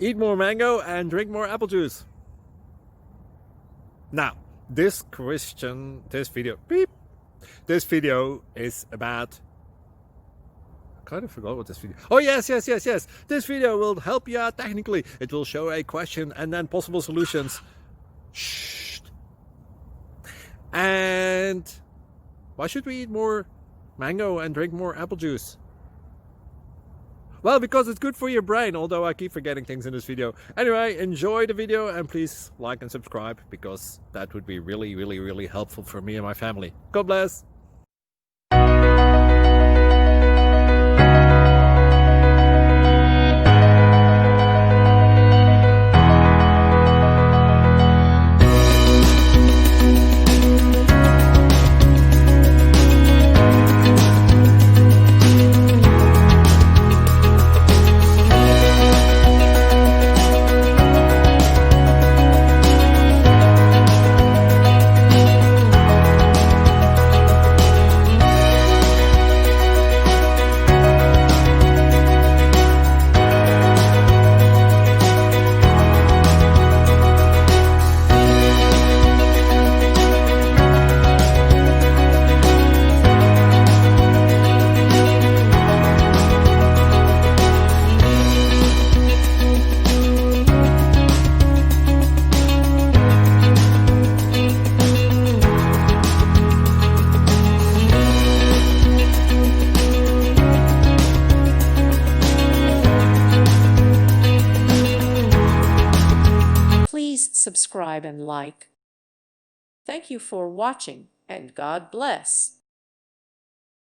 Eat more mango and drink more apple juice. Now, this video is about, I kind of forgot what this video. Oh, yes. This video will help you out technically. It will show a question and then possible solutions. Shh. And why should we eat more mango and drink more apple juice? Well, because it's good for your brain, although I keep forgetting things in this video. Anyway, enjoy the video and please like and subscribe, because that would be really helpful for me and my family. God bless. Please subscribe and like. Thank you for watching, and God bless.